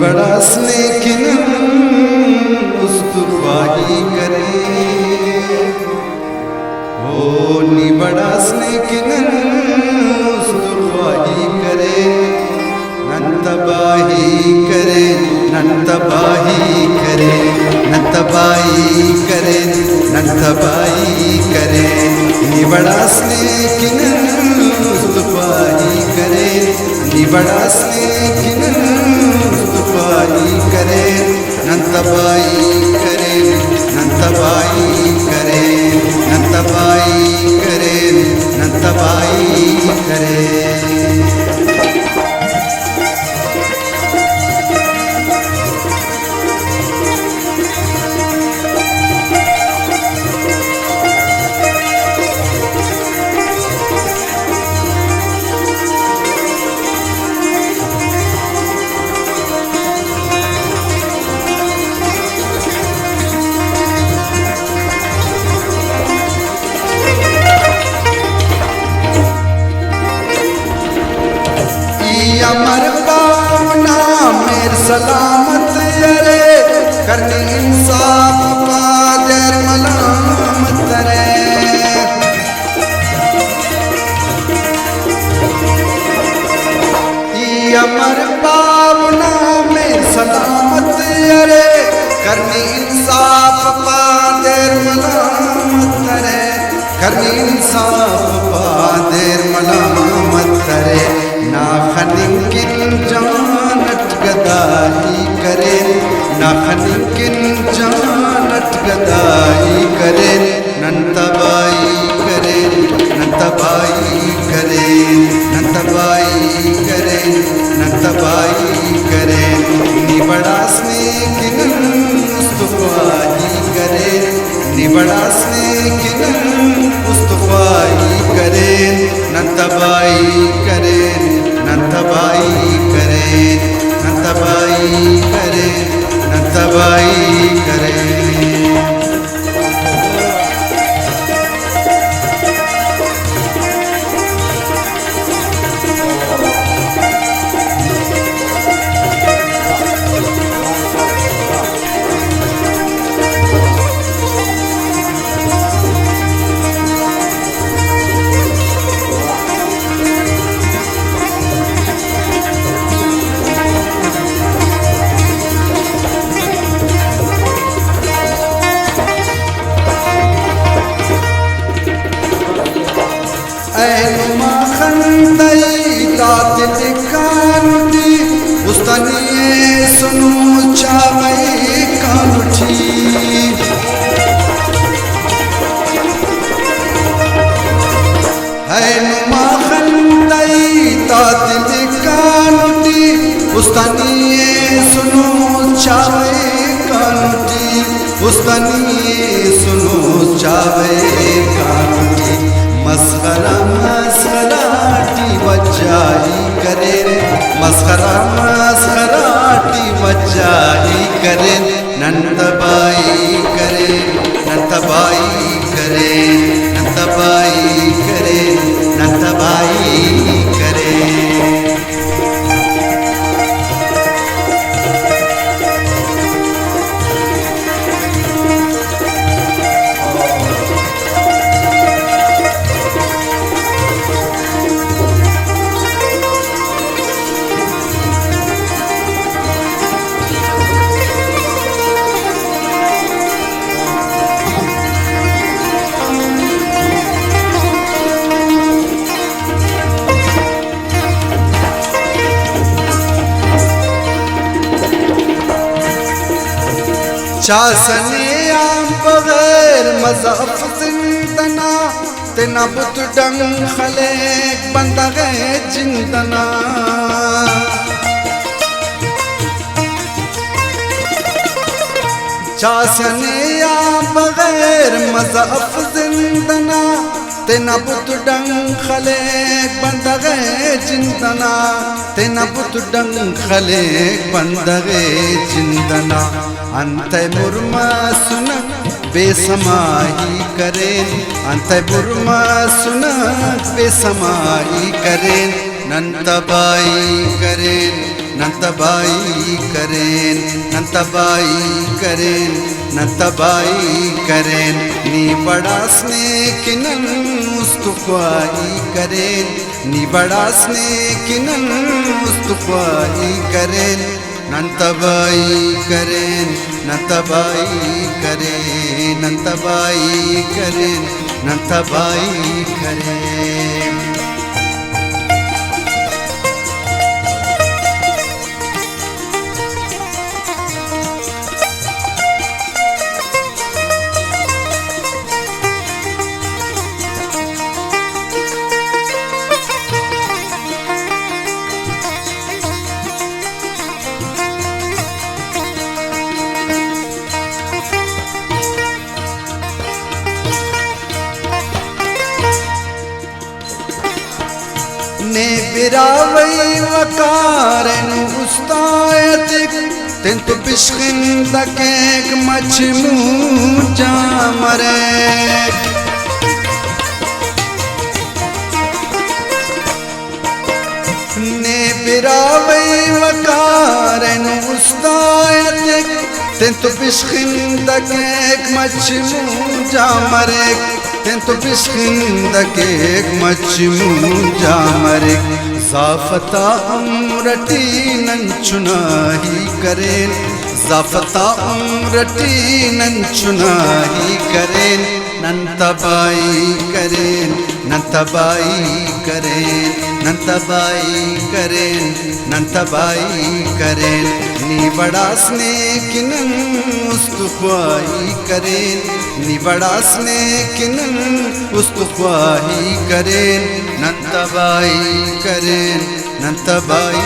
निबड़ासने किन उस्तुवाही करे ओ निबड़ासने किन उस्तुवाही करे नंतबाही करे नंतबाही करे नंतबाही करे नंतबाही करे निबड़ासने किन उस्तुवाही करे निबड़ासने किन उस्तुवाही करे नंतबाही करे नंतबाही करे नंतबाही करे नंतबाही करे। अमर पावना मेर सलामत रे करने इंसाफ कादर मलामत रे अमर पावना मेर सलामत रे करने इंसाफ कादर मलामत रे करने इंसाफ कादर मलामत रे ना खनिकिन जानत गदाई करे ना खनिकिन जानत गदाई करे नंतबाई करे नंतबाई करे नंतबाई करे नंतबाई करे निबड़ासने किन उस्तुवाही करे निबड़ासने किन उस्तुवाही करे नंतबाई करे नंतबाई करे नंतबाई करे नंतबाई करे। कानुटी उस्तनिये सुनु चावई कानुटी है नुमा खंदई तातिल कानुटी उस्तनिये सुनु चावई कानुटी उस्तनिये सुनु चावई कानुटी मस्करा मस्कराटी बच्चाई करे मस्करा मस्कराटी बच्चाई करे नंतबाई करे नंतबाई करे नंतबाई करे नंतबाई करे। चासने आम बगैर मज़ाफ जिंदना तेना बुत डंग खले बंदगे जिंदना चासने आम बगैर मज़ाफ जिंदना तेना बुत डंग खले बंदगे जिंदना तेना बुत डंग खले बंदगे जिंदना अंत मुरमा सुन बेसमाही करे अंत मुरमा सुन बेसमाही करे नंतबाई करे नंतबाई करेन नंतबाई करेन नंतबाई करेन नी बड़ासने किनन मुस्तुफाई करेन नी बड़ासने किनन मुस्तुफाई करेन नंतबाई करेन नंतबाई करेन नंतबाई करेन नंतबाई करेन ने बिरावई वकारन उस्तायत तिंतु बिश्किंदकेक मचमू जामरे ने बिरावई वकारन उस्तायत तिंतु बिश्किंदकेक मचमू जामरे तिंतु बिश्किंदकेक मचमू जामरे ज़ाफ़ता उम्रटी नंचुनाही करेन ज़ाफ़ता उम्रटी नंचुनाही करेन नंतबाई करेन नंतबाई करेन नंतबाई करेन नंतबाई करेन नी बड़ासने किनन मुस्तुफाई करेन नी बड़ासने किनन मुस्तुफाई करेन नंतबाई करेन नंतबाई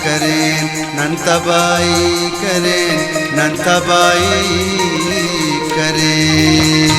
करेन नंतबाई करेन नंतबाई करेन